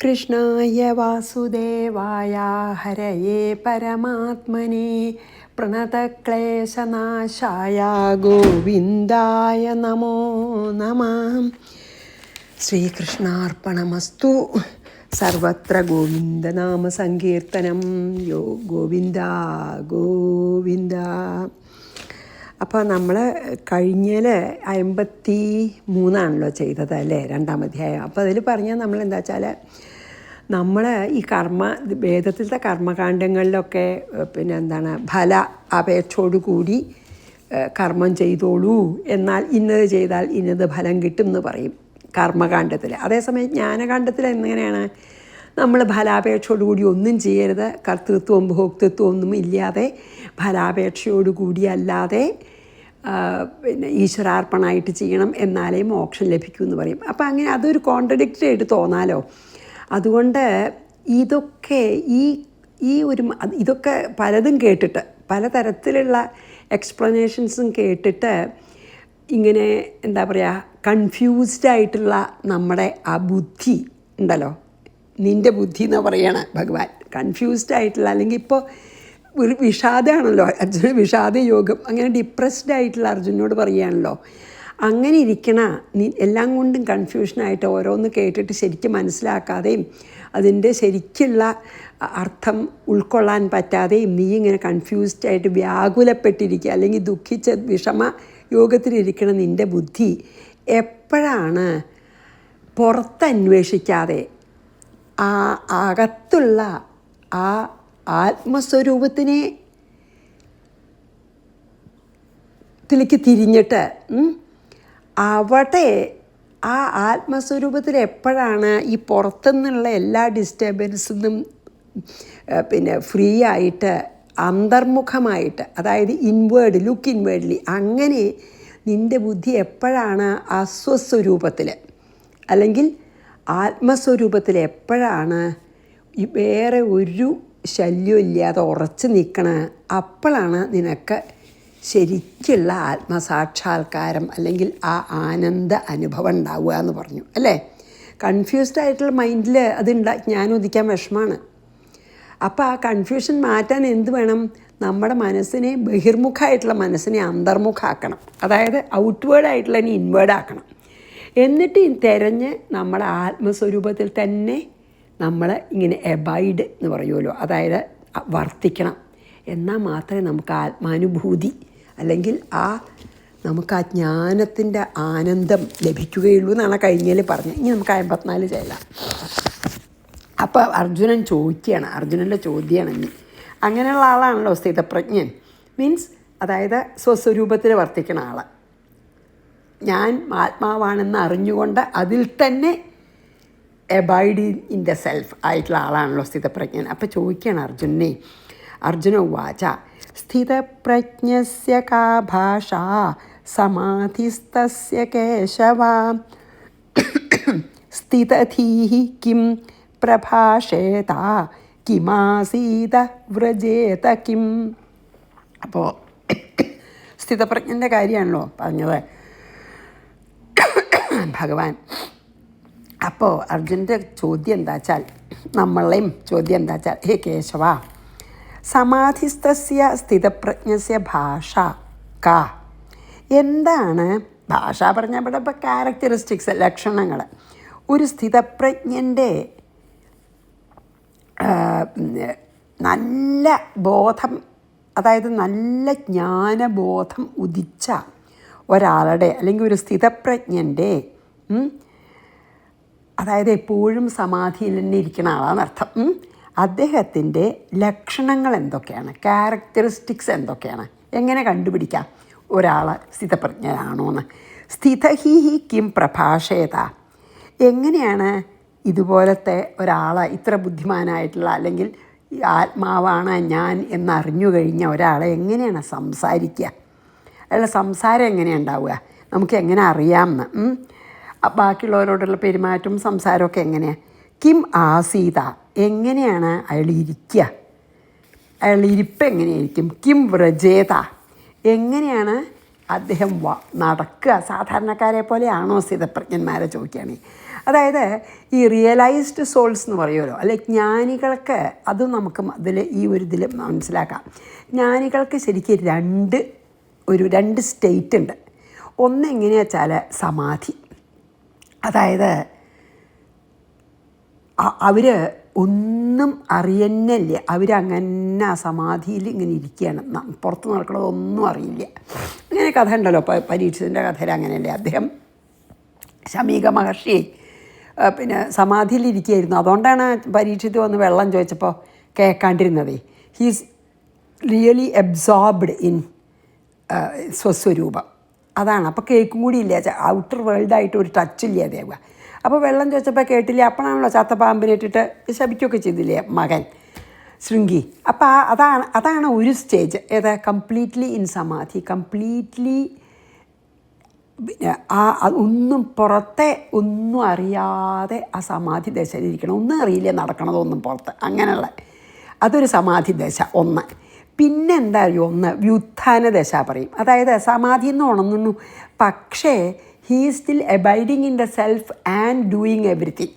കൃഷ്ണായ വാസുദേവായ ഹരയേ പരമാത്മനെ പ്രണതക്ലേശനാശായ ഗോവിന്ദായ നമോ നമഃ. ശ്രീകൃഷ്ണാർപ്പണമസ്തു. സർവത്ര ഗോവിന്ദനാമ സങ്കീർത്തനം. ഗോവിന്ദ ഗോവിന്ദ. അപ്പോൾ നമ്മൾ കഴിഞ്ഞാൽ 53 ചെയ്തത് അല്ലേ, 2-ാം അധ്യായം. അപ്പോൾ അതിൽ പറഞ്ഞാൽ നമ്മൾ എന്താ വെച്ചാൽ നമ്മൾ ഈ വേദത്തിലത്തെ കർമ്മകാണ്ഡങ്ങളിലൊക്കെ ഫല അപേക്ഷയോടുകൂടി കർമ്മം ചെയ്തോളൂ, എന്നാൽ ഇന്നത് ചെയ്താൽ ഇന്നത് ഫലം കിട്ടും എന്ന് പറയും കർമ്മകാണ്ഡത്തിൽ. അതേസമയം ജ്ഞാനകാണ്ഡത്തിൽ എങ്ങനെയാണ്, നമ്മൾ ഫലാപേക്ഷയോടുകൂടി ഒന്നും ചെയ്യരുത്, കർത്തൃത്വവും ഭോക്തൃത്വം ഒന്നും ഇല്ലാതെ ഫലാപേക്ഷയോടുകൂടി അല്ലാതെ ഈശ്വരാർപ്പണമായിട്ട് ചെയ്യണം, എന്നാലേ മോക്ഷം ലഭിക്കൂ എന്ന് പറയും. അപ്പോൾ അങ്ങനെ അതൊരു കോൺട്രഡിക്റ്ററി ആയിട്ട് തോന്നാലോ. അതുകൊണ്ട് ഇതൊക്കെ പലതും കേട്ടിട്ട്, പലതരത്തിലുള്ള എക്സ്പ്ലനേഷൻസും കേട്ടിട്ട് ഇങ്ങനെ എന്താ പറയുക, കൺഫ്യൂസ്ഡ് ആയിട്ടുള്ള നമ്മുടെ ആ ബുദ്ധി ഉണ്ടല്ലോ, നിൻ്റെ ബുദ്ധി എന്ന് പറയണ ഭഗവാൻ. കൺഫ്യൂസ്ഡ് ആയിട്ടുള്ള, അല്ലെങ്കിൽ ഇപ്പോൾ ഒരു വിഷാദമാണല്ലോ അർജുന, വിഷാദ യോഗം. അങ്ങനെ ഡിപ്രസ്ഡ് ആയിട്ടുള്ള അർജുനോട് പറയുകയാണല്ലോ, അങ്ങനെ ഇരിക്കണ എല്ലാം കൊണ്ടും കൺഫ്യൂഷനായിട്ട് ഓരോന്ന് കേട്ടിട്ട് ശരിക്കും മനസ്സിലാക്കാതെയും അതിൻ്റെ ശരിക്കുള്ള അർത്ഥം ഉൾക്കൊള്ളാൻ പറ്റാതെയും നീ ഇങ്ങനെ കൺഫ്യൂസ്ഡ് ആയിട്ട് വ്യാകുലപ്പെട്ടിരിക്കുക, അല്ലെങ്കിൽ ദുഃഖിച്ച വിഷമ യോഗത്തിലിരിക്കണ നിൻ്റെ ബുദ്ധി എപ്പോഴാണ് പുറത്തന്വേഷിക്കാതെ ആ അകത്തുള്ള ആ ആത്മസ്വരൂപത്തിനെ ത്തിലേക്ക് തിരിഞ്ഞിട്ട് അവിടെ ആ ആത്മസ്വരൂപത്തിൽ എപ്പോഴാണ് ഈ പുറത്തുനിന്നുള്ള എല്ലാ ഡിസ്റ്റർബൻസിനും ഫ്രീ ആയിട്ട് അന്തർമുഖമായിട്ട്, അതായത് ലുക്ക് ഇൻവേർഡ്ലി, അങ്ങനെ നിൻ്റെ ബുദ്ധി എപ്പോഴാണ് അസ്വസ്വരൂപത്തിൽ അല്ലെങ്കിൽ ആത്മസ്വരൂപത്തിൽ എപ്പോഴാണ് വേറെ ഒരു ശല്യം ഇല്ലാതെ ഉറച്ചു നിൽക്കണ, അപ്പോഴാണ് നിനക്ക് ശരിക്കുള്ള ആത്മസാക്ഷാത്കാരം അല്ലെങ്കിൽ ആ ആനന്ദ അനുഭവം ഉണ്ടാവുക എന്ന് പറഞ്ഞു അല്ലേ. കൺഫ്യൂസ്ഡ് ആയിട്ടുള്ള മൈൻഡിൽ ഞാൻ ഉദിക്കാൻ വിഷമമാണ്. അപ്പോൾ ആ കൺഫ്യൂഷൻ മാറ്റാൻ എന്ത് വേണം, നമ്മുടെ മനസ്സിനെ, ബഹിർമുഖമായിട്ടുള്ള മനസ്സിനെ അന്തർമുഖമാക്കണം, അതായത് ഔട്ട്വേർഡായിട്ടുള്ള ഇൻവേർഡ് ആക്കണം. എന്നിട്ട് തിരഞ്ഞ് നമ്മുടെ ആത്മസ്വരൂപത്തിൽ തന്നെ നമ്മൾ ഇങ്ങനെ എബൈഡ് എന്ന് പറയുമല്ലോ, അതായത് വർത്തിക്കണം. എന്നാൽ മാത്രമേ നമുക്ക് ആത്മാനുഭൂതി അല്ലെങ്കിൽ നമുക്ക് ആ ജ്ഞാനത്തിൻ്റെ ആനന്ദം ലഭിക്കുകയുള്ളൂ എന്നാണ് കഴിഞ്ഞതിൽ പറഞ്ഞത്. ഇനി നമുക്ക് 54 ചെയ്യാം. അപ്പോൾ അർജുനൻ ചോദിക്കുകയാണ്, അർജുനൻ്റെ ചോദ്യമാണ് ഇനി. അങ്ങനെയുള്ള ആളാണല്ലോ സ്ഥിതപ്രജ്ഞൻ, മീൻസ് അതായത് സ്വസ്വരൂപത്തിൽ വർത്തിക്കണ ആൾ. ഞാൻ ആത്മാവാണെന്ന് അറിഞ്ഞുകൊണ്ട് അതിൽ തന്നെ എബൈഡ് ഇൻ ദ സെൽഫ് ആയിട്ടുള്ള ആളാണല്ലോ സ്ഥിതപ്രജ്ഞൻ. അപ്പോൾ ചോദിക്കുകയാണ് അർജുന ഉവാച സ്ഥിതപ്രജ്ഞസ്യ കാ ഭാഷാ സമാധിസ്തസ്യ കേശവ സ്ഥിതധീഃ കിം പ്രഭാഷേത കിമാസീത വ്രജേത കിം. അപ്പോൾ സ്ഥിതപ്രജ്ഞൻ്റെ കാര്യമാണല്ലോ പറഞ്ഞത് ഭഗവാൻ. അപ്പോൾ അർജുനൻ്റെ ചോദ്യം എന്താ വെച്ചാൽ, നമ്മളെയും ചോദ്യം എന്താ വെച്ചാൽ, ഹേ കേശവ, സമാധിസ്ഥസ്യ സ്ഥിതപ്രജ്ഞസ്യ ഭാഷ കാ, എന്താണ് ഭാഷ പറഞ്ഞാൽ ഇവിടെ ഇപ്പോൾ ക്യാരക്ടറിസ്റ്റിക്സ്, ലക്ഷണങ്ങൾ. ഒരു സ്ഥിതപ്രജ്ഞൻ്റെ നല്ല ബോധം, അതായത് നല്ല ജ്ഞാനബോധം ഉദിച്ച ഒരാളുടെ അല്ലെങ്കിൽ ഒരു സ്ഥിതപ്രജ്ഞൻ്റെ, അതായത് എപ്പോഴും സമാധിയിൽ തന്നെ ഇരിക്കുന്ന ആളാണെന്നർത്ഥം, അദ്ദേഹത്തിൻ്റെ ലക്ഷണങ്ങൾ എന്തൊക്കെയാണ്, ക്യാരക്ടറിസ്റ്റിക്സ് എന്തൊക്കെയാണ്, എങ്ങനെ കണ്ടുപിടിക്കാം ഒരാൾ സ്ഥിതപ്രജ്ഞനാണോ എന്ന്. സ്ഥിതഹീ കിം പ്രഭാഷേത, എങ്ങനെയാണ് ഇതുപോലത്തെ ഒരാൾ, ഇത്ര ബുദ്ധിമാനായിട്ടുള്ള അല്ലെങ്കിൽ ആത്മാവാണ് ഞാൻ എന്നറിഞ്ഞു കഴിഞ്ഞ ഒരാളെ എങ്ങനെയാണ് സംസാരിക്കുക, അയാളുടെ സംസാരം എങ്ങനെയാണ് ഉണ്ടാവുക, നമുക്ക് എങ്ങനെ അറിയാമെന്ന്, ബാക്കിയുള്ളവരോടുള്ള പെരുമാറ്റവും സംസാരമൊക്കെ എങ്ങനെയാണ്. കിം ആസീത, എങ്ങനെയാണ് അയാൾ ഇരിക്കുക, അയാളുടെ ഇരിപ്പ് എങ്ങനെയായിരിക്കും. കിം വ്രജേത, എങ്ങനെയാണ് അദ്ദേഹം നടക്കുക, സാധാരണക്കാരെ പോലെയാണോ സ്ഥിതപ്രജ്ഞന്മാരെ ചോദിക്കുകയാണ്. അതായത് ഈ റിയലൈസ്ഡ് സോൾസ് എന്ന് പറയുമല്ലോ, അല്ലെ ജ്ഞാനികൾക്ക് അത് നമുക്ക് ഇതിൽ മനസ്സിലാക്കാം. ജ്ഞാനികൾക്ക് ശരിക്കും രണ്ട് സ്റ്റേറ്റ് ഉണ്ട്. ഒന്ന് എങ്ങനെയാ വെച്ചാൽ സമാധി, അതായത് അവർ ഒന്നും അറിയുന്നില്ല, അവരങ്ങനെ ആ സമാധിയിൽ ഇങ്ങനെ ഇരിക്കുകയാണ്, പുറത്ത് നടക്കണതൊന്നും അറിയില്ല. അങ്ങനെ കഥ ഉണ്ടല്ലോ, പരീക്ഷത്തിൻ്റെ കഥയിൽ അങ്ങനെയല്ലേ, അദ്ദേഹം ശമീക മഹർഷി പിന്നെ സമാധിയിലിരിക്കുകയായിരുന്നു. അതുകൊണ്ടാണ് പരീക്ഷത്തിൽ വന്ന് വെള്ളം ചോദിച്ചപ്പോൾ കേൾക്കാണ്ടിരുന്നത്. ഹീസ് റിയലി അബ്സോർബ്ഡ് ഇൻ സ്വസ്വരൂപം, അതാണ്. അപ്പോൾ കേൾക്കും കൂടി ഇല്ല, ഔട്ടർ വേൾഡായിട്ട് ഒരു ടച്ചില്ല അദ്ദേഹം. അപ്പോൾ വെള്ളം ചോദിച്ചപ്പോൾ കേട്ടില്ല. അപ്പോഴാണല്ലോ ചത്തപ്പാമ്പിനിട്ടിട്ട് ശപിക്കുകയൊക്കെ ചെയ്തില്ലേ മകൻ ശൃംഗി. അപ്പോൾ അതാണ് ഒരു സ്റ്റേജ്. ഏതാ? കംപ്ലീറ്റ്ലി ഇൻ സമാധി, കംപ്ലീറ്റ്ലി പിന്നെ ഒന്നും പുറത്തെ ഒന്നും അറിയാതെ ആ സമാധി ദശയിലിരിക്കണം, ഒന്നും അറിയില്ല നടക്കണതൊന്നും പുറത്ത്, അങ്ങനെയുള്ള അതൊരു സമാധി ദശ ഒന്ന്. പിന്നെ എന്താ അറിയോ, ഒന്ന് വ്യുത്ഥാന ദശ പറയും. അതായത് സമാധിയിൽ നിന്ന് ഉണർന്നു, പക്ഷേ he still abiding in the self and doing everything.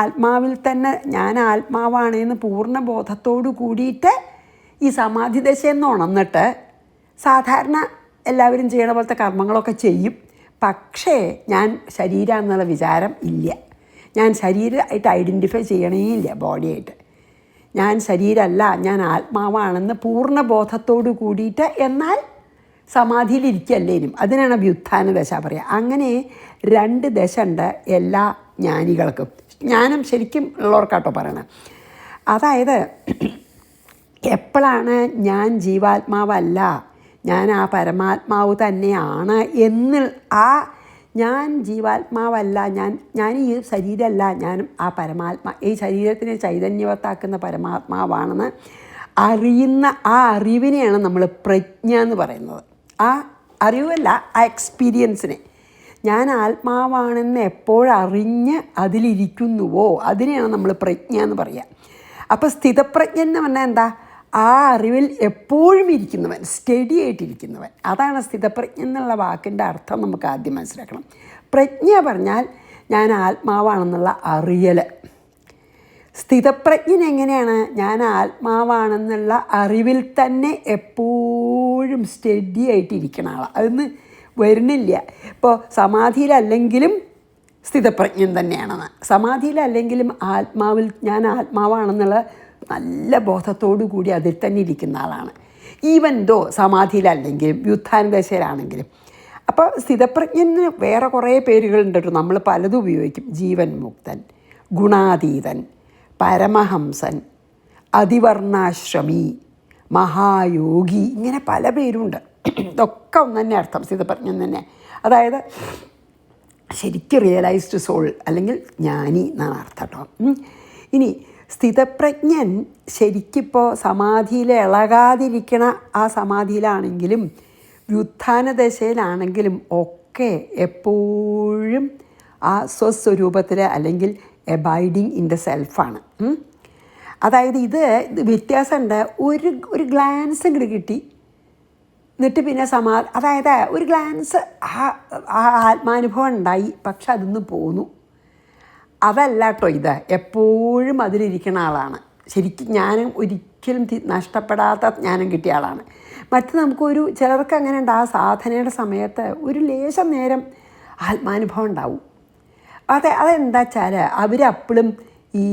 ആത്മാവിൽ തന്നെ ഞാൻ ആത്മാവാണെന്ന് പൂർണ്ണ ബോധത്തോടു കൂടിയിട്ട് ഈ സമാധി ദശയിൽ നിന്ന് ഉണർന്നിട്ട് സാധാരണ എല്ലാവരും ചെയ്യണ പോലത്തെ കർമ്മങ്ങളൊക്കെ ചെയ്യും. പക്ഷേ ഞാൻ ശരീരമെന്നുള്ള വിചാരം ഇല്ല, ഞാൻ ശരീരമായിട്ട് ഐഡൻറ്റിഫൈ ചെയ്യണേ ഇല്ല, ബോഡിയായിട്ട്. ഞാൻ ശരീരമല്ല, ഞാൻ ആത്മാവാണെന്ന് പൂർണ്ണ ബോധത്തോടു കൂടിയിട്ട് എന്നാൽ സമാധിയിലിരിക്കല്ലേനും, അതിനാണ് വ്യുത്ഥാന ദശ പറയുക. അങ്ങനെ രണ്ട് ദശ ഉണ്ട് എല്ലാ ജ്ഞാനികൾക്കും. ജ്ഞാനം ശരിക്കും ഉള്ളവർക്കാട്ടോ പറയണത്. അതായത് എപ്പോഴാണ് ഞാൻ ജീവാത്മാവല്ല, ഞാൻ ആ പരമാത്മാവ് തന്നെയാണ് ഞാൻ ജീവാത്മാവല്ല, ഞാൻ ഈ ശരീരമല്ല, ഞാൻ ആ ഈ ശരീരത്തിനെ ചൈതന്യവത്താക്കുന്ന പരമാത്മാവാണെന്ന് അറിയുന്ന ആ അറിവിനെയാണ് നമ്മൾ പ്രജ്ഞ എന്ന് പറയുന്നത്. ആ അറിവല്ല, ആ എക്സ്പീരിയൻസിനെ. ഞാൻ ആത്മാവാണെന്ന് എപ്പോഴറിഞ്ഞ് അതിലിരിക്കുന്നുവോ അതിനെയാണ് നമ്മൾ പ്രജ്ഞ എന്ന് പറയുക. അപ്പോൾ സ്ഥിതപ്രജ്ഞ എന്ന് പറഞ്ഞാൽ എന്താ? ആ അറിവിൽ എപ്പോഴും ഇരിക്കുന്നവൻ, സ്റ്റഡി ആയിട്ടിരിക്കുന്നവൻ. അതാണ് സ്ഥിതപ്രജ്ഞ എന്നുള്ള വാക്കിൻ്റെ അർത്ഥം നമുക്ക് ആദ്യം മനസ്സിലാക്കണം. പ്രജ്ഞ പറഞ്ഞാൽ ഞാൻ ആത്മാവാണെന്നുള്ള അറിയൽ. സ്ഥിതപ്രജ്ഞൻ എങ്ങനെയാണ്? ഞാൻ ആത്മാവാണെന്നുള്ള അറിവിൽ തന്നെ എപ്പോഴും സ്റ്റഡി ആയിട്ടിരിക്കണ ആളാണ്, അതൊന്ന് വരുന്നില്ല. ഇപ്പോൾ സമാധിയിലല്ലെങ്കിലും സ്ഥിതപ്രജ്ഞൻ തന്നെയാണെന്ന്, സമാധിയിലല്ലെങ്കിലും ഞാൻ ആത്മാവാണെന്നുള്ള നല്ല ബോധത്തോടു കൂടി അതിൽ തന്നെ ഇരിക്കുന്ന ആളാണ്, ഈവൻ ദോ സമാധിയിലല്ലെങ്കിലും വ്യുത്ഥാനദശയിലാണെങ്കിലും. അപ്പോൾ സ്ഥിതപ്രജ്ഞന് വേറെ കുറേ പേരുകളുണ്ട് കേട്ടോ, നമ്മൾ പലതും ഉപയോഗിക്കും. ജീവൻ മുക്തൻ, ഗുണാതീതൻ, പരമഹംസൻ, അതിവർണാശ്രമി, മഹായോഗി, ഇങ്ങനെ പല പേരുണ്ട്. ഇതൊക്കെ ഒന്ന് തന്നെ അർത്ഥം, സ്ഥിതപ്രജ്ഞൻ തന്നെ. അതായത് ശരിക്കും റിയലൈസ്ഡ് സോൾ അല്ലെങ്കിൽ ജ്ഞാനി എന്നാണ് അർത്ഥം കേട്ടോ. ഇനി സ്ഥിതപ്രജ്ഞൻ ശരിക്കിപ്പോൾ സമാധിയിൽ ഇളകാതിരിക്കണ ആ സമാധിയിലാണെങ്കിലും വ്യുത്ഥാന ദശയിലാണെങ്കിലും ഒക്കെ എപ്പോഴും ആ സ്വസ്വരൂപത്തിൽ അല്ലെങ്കിൽ എബൈഡിങ് ഇൻ ദ സെൽഫാണ്. അതായത് ഇത് വ്യത്യാസമുണ്ട്. ഒരു ഗ്ലാൻസ് ഇങ്ങോട്ട് കിട്ടി, എന്നിട്ട് പിന്നെ അതായത് ഒരു ഗ്ലാൻസ് ആ ആത്മാനുഭവം ഉണ്ടായി, പക്ഷെ അതൊന്ന് പോന്നു. അതല്ല കേട്ടോ ഇത്, എപ്പോഴും അതിലിരിക്കുന്ന ആളാണ്. ശരിക്കും ജ്ഞാനം ഒരിക്കലും നഷ്ടപ്പെടാത്ത ജ്ഞാനം കിട്ടിയ ആളാണ്. മറ്റ് നമുക്കൊരു ചിലർക്ക് അങ്ങനെ ഉണ്ട്, ആ സാധനയുടെ സമയത്ത് ഒരു ലേശം നേരം ആത്മാനുഭവം ഉണ്ടാവും. അതെന്താ വെച്ചാൽ അവരപ്പോഴും ഈ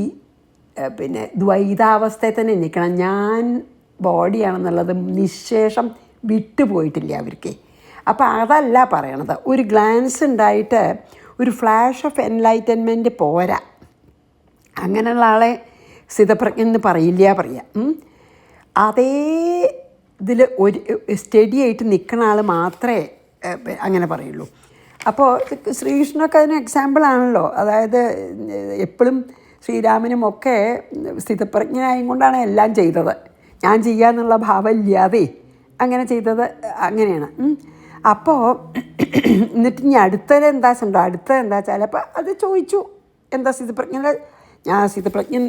പിന്നെ ദ്വൈതാവസ്ഥയിൽ തന്നെ നിൽക്കണം. ഞാൻ ബോഡിയാണെന്നുള്ളത് നിശേഷം വിട്ടുപോയിട്ടില്ല അവർക്ക്. അപ്പോൾ അതല്ല പറയണത്. ഒരു ഗ്ലാൻസ് ഉണ്ടായിട്ട് ഒരു ഫ്ലാഷ് ഓഫ് എൻലൈറ്റൻമെൻറ്റ് പോരാ. അങ്ങനെയുള്ള ആളെ സ്ഥിതപ്രജ്ഞ എന്ന് പറയാം. അതേ ഇതിൽ ഒരു സ്റ്റഡി ആയിട്ട് നിൽക്കുന്ന ആൾ മാത്രമേ അങ്ങനെ പറയുള്ളൂ. അപ്പോൾ ശ്രീകൃഷ്ണനൊക്കെ അതിന് എക്സാമ്പിളാണല്ലോ. അതായത് എപ്പോഴും ശ്രീരാമനും ഒക്കെ സ്ഥിതപ്രജ്ഞനായും കൊണ്ടാണ് എല്ലാം ചെയ്തത്. ഞാൻ ചെയ്യാന്നുള്ള ഭാവം ഇല്ലാതെ അങ്ങനെ ചെയ്തത് അങ്ങനെയാണ്. അപ്പോൾ എന്നിട്ട് ഇനി അടുത്തത് എന്താ വെച്ചാൽ അപ്പോൾ അത് ചോദിച്ചു, എന്താ സ്ഥിതപ്രജ്ഞൻ്റെ ഞാൻ സ്ഥിതപ്രജ്ഞൻ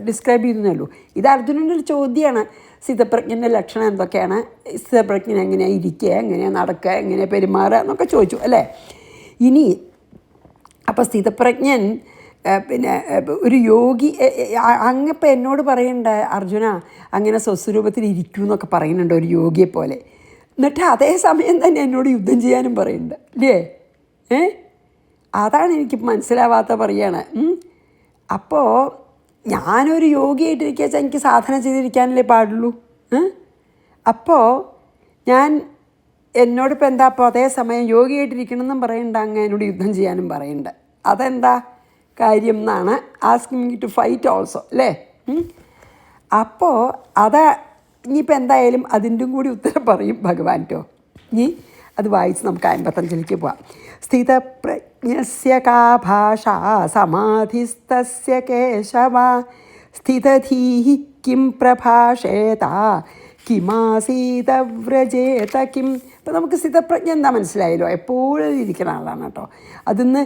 ഡിസ്ക്രൈബ് ചെയ്യുന്നല്ലോ. ഇത് അർജുനൻ്റെ ഒരു ചോദ്യമാണ്. സ്ഥിതപ്രജ്ഞൻ്റെ ലക്ഷണം എന്തൊക്കെയാണ്, സ്ഥിതപ്രജ്ഞൻ എങ്ങനെയാണ് ഇരിക്കുക, എങ്ങനെയാണ് നടക്കുക, എങ്ങനെയാണ് പെരുമാറുക എന്നൊക്കെ ചോദിച്ചു അല്ലേ. ഇനി അപ്പോൾ സ്ഥിതപ്രജ്ഞൻ പിന്നെ ഒരു യോഗി അങ്ങപ്പോൾ എന്നോട് പറയണ്ട അർജുന അങ്ങനെ സ്വസ്വരൂപത്തിൽ ഇരിക്കൂ എന്നൊക്കെ പറയുന്നുണ്ട് ഒരു യോഗിയെ പോലെ. എന്നിട്ട് അതേ സമയം തന്നെ എന്നോട് യുദ്ധം ചെയ്യാനും പറയുന്നുണ്ട് അല്ലേ? അതാണ് എനിക്ക് മനസ്സിലാവാത്ത പറയാണ്. അപ്പോൾ ഞാനൊരു യോഗിയായിട്ടിരിക്കുക വെച്ചാൽ എനിക്ക് സാധന ചെയ്തിരിക്കാനല്ലേ പാടുള്ളൂ. അപ്പോൾ ഞാൻ എന്നോടിപ്പോൾ എന്താ അപ്പോൾ അതേ സമയം യോഗിയായിട്ടിരിക്കണമെന്നും പറയുന്നുണ്ട്, അങ്ങ് എന്നോട് യുദ്ധം ചെയ്യാനും പറയുന്നുണ്ട്. അതെന്താ കാര്യം എന്നാണ് asking me to fight also അല്ലേ? അപ്പോൾ ഇനിയിപ്പോൾ എന്തായാലും അതിൻ്റെ കൂടി ഉത്തരം പറയും ഭഗവാൻ കേട്ടോ. ഇനി അത് വായിച്ച് നമുക്ക് 55ലേക്ക് പോവാം. സ്ഥിതപ്രജ്ഞസ്യ കാ ഭാഷ സമാധിസ്തസ്യ കേശവ സ്ഥിതധീഹി കിം പ്രഭാഷേത കിമാസീത വ്രജേത കിം. ഇപ്പം നമുക്ക് സ്ഥിതപ്രജ്ഞ എന്താ മനസ്സിലായല്ലോ, എപ്പോഴും ഇരിക്കുന്ന ആളാണ് കേട്ടോ. അതിന്ന്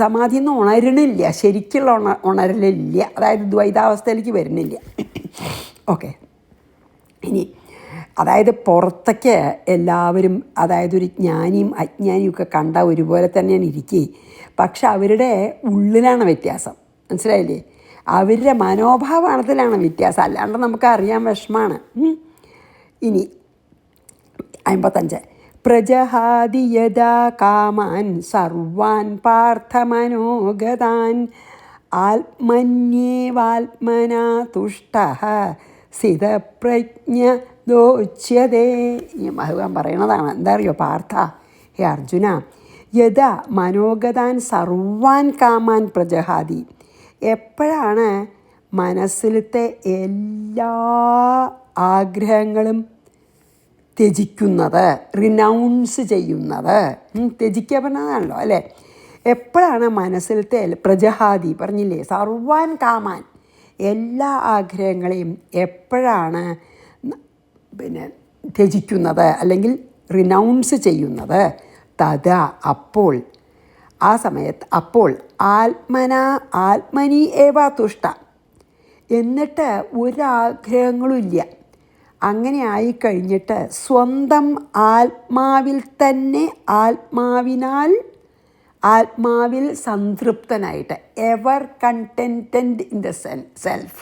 സമാധിയിൽ നിന്ന് ഉണരണില്ല, ശരിക്കുള്ള ഉണരലില്ല, അതായത് ദ്വൈതാവസ്ഥയിലേക്ക് വരുന്നില്ല. ഓക്കെ, ഇനി അതായത് പുറത്തൊക്കെ എല്ലാവരും അതായത് ഒരു ജ്ഞാനിയും അജ്ഞാനിയും ഒക്കെ കണ്ട ഒരുപോലെ തന്നെയാണ് ഇരിക്കുക. പക്ഷെ അവരുടെ ഉള്ളിലാണ് വ്യത്യാസം, മനസ്സിലായില്ലേ? അവരുടെ മനോഭാവത്തിലാണ് വ്യത്യാസം, അല്ലാണ്ട് നമുക്ക് അറിയാൻ വിഷമാണ്. ഇനി 55 പ്രജഹാതി യഥാ കാമാൻ സർവാൻ പാർത്ഥമനോഗതാൻ ആത്മന്യേവാത്മനാ തുഷ്ടഃ സ്ഥിതപ്രജ്ഞ ദോച്യതേ. ഈ ഭഗവാൻ പറയണതാണ്. എന്താ അറിയോ പാർത്ഥ, ഹേ അർജുന, യഥാ മനോഗതാൻ സർവാൻ കാമാൻ പ്രജഹാതി, എപ്പോഴാണ് മനസ്സിലത്തെ എല്ലാ ആഗ്രഹങ്ങളും ത്യജിക്കുന്നത്, റിനൗൺസ് ചെയ്യുന്നത്, ത്യജിക്കുക പറഞ്ഞതാണല്ലോ അല്ലേ? എപ്പോഴാണ് മനസ്സിലത്തെ പ്രജഹാതി പറഞ്ഞില്ലേ, സർവാൻ കാമാൻ, എല്ലാ ആഗ്രഹങ്ങളെയും എപ്പോഴാണ് പിന്നെ ത്യജിക്കുന്നത് അല്ലെങ്കിൽ റിനൗൺസ് ചെയ്യുന്നത്, തഥാ അപ്പോൾ, ആ സമയത്ത്, അപ്പോൾ ആത്മനി ഏവ തുഷ്ട, എന്നിട്ട് ഒരാഗ്രഹങ്ങളും ഇല്ല. അങ്ങനെ ആയിക്കഴിഞ്ഞിട്ട് സ്വന്തം ആത്മാവിൽ തന്നെ ആത്മാവിൽ സംതൃപ്തനായിട്ട്, ever contented in the self.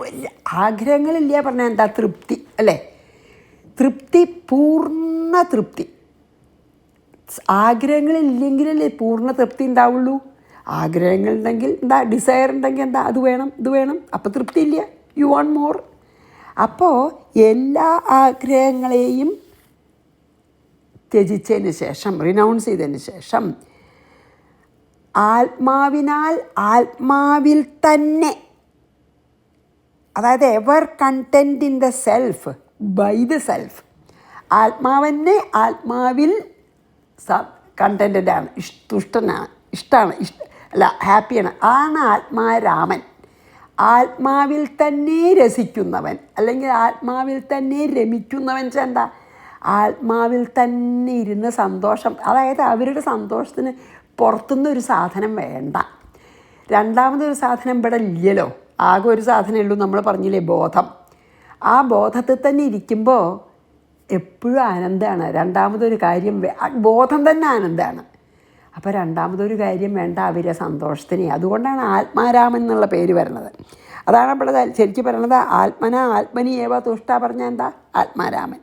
ഒരു ആഗ്രഹങ്ങളില്ല പറഞ്ഞാൽ എന്താ? തൃപ്തി അല്ലേ? തൃപ്തി, പൂർണ്ണ തൃപ്തി. ആഗ്രഹങ്ങളില്ലെങ്കിലല്ലേ പൂർണ്ണ തൃപ്തി ഉണ്ടാവുള്ളൂ. ആഗ്രഹങ്ങളുണ്ടെങ്കിൽ എന്താ, ഡിസയർ ഉണ്ടെങ്കിൽ എന്താ, അത് വേണം ഇത് വേണം, അപ്പോൾ തൃപ്തി ഇല്ല, യു വാണ്ട് മോർ. അപ്പോൾ എല്ലാ ആഗ്രഹങ്ങളെയും ത്യജിച്ചതിന് ശേഷം, റിനൗൺസ് ചെയ്തതിന് ശേഷം, ആത്മാവിൽ തന്നെ, അതായത് ever content in the self by the self, ആത്മാവിനെ ആത്മാവിൽ കണ്ടൻറ്റഡാണ്, തുഷ്ടനാണ്, ഹാപ്പിയാണ്, ആണ് ആത്മാരാമൻ. ആത്മാവിൽ തന്നെ രസിക്കുന്നവൻ അല്ലെങ്കിൽ ആത്മാവിൽ തന്നെ രമിക്കുന്നവൻ എന്താ, ആത്മാവിൽ തന്നെ ഇരുന്ന് സന്തോഷം, അതായത് അവരുടെ സന്തോഷത്തിന് പുറത്തുനിന്നൊരു സാധനം വേണ്ട. രണ്ടാമതൊരു സാധനം ഇവിടെ ഇല്ലല്ലോ, ആകെ ഒരു സാധനമേ ഉള്ളൂ, നമ്മൾ പറഞ്ഞില്ലേ, ബോധം. ആ ബോധത്തിൽ തന്നെ ഇരിക്കുമ്പോൾ എപ്പോഴും ആനന്ദമാണ്. രണ്ടാമതൊരു കാര്യം ബോധം തന്നെ ആനന്ദമാണ്. അപ്പോൾ രണ്ടാമതൊരു കാര്യം വേണ്ട അവരെ സന്തോഷത്തിന്. അതുകൊണ്ടാണ് ആത്മാരാമൻ എന്നുള്ള പേര് വരുന്നത്. അതാണ് ഇവിടെ ശരിക്കും പറയണത്. ആത്മനി ഏവ തുഷ്ട പറഞ്ഞാൽ എന്താ? ആത്മാരാമൻ.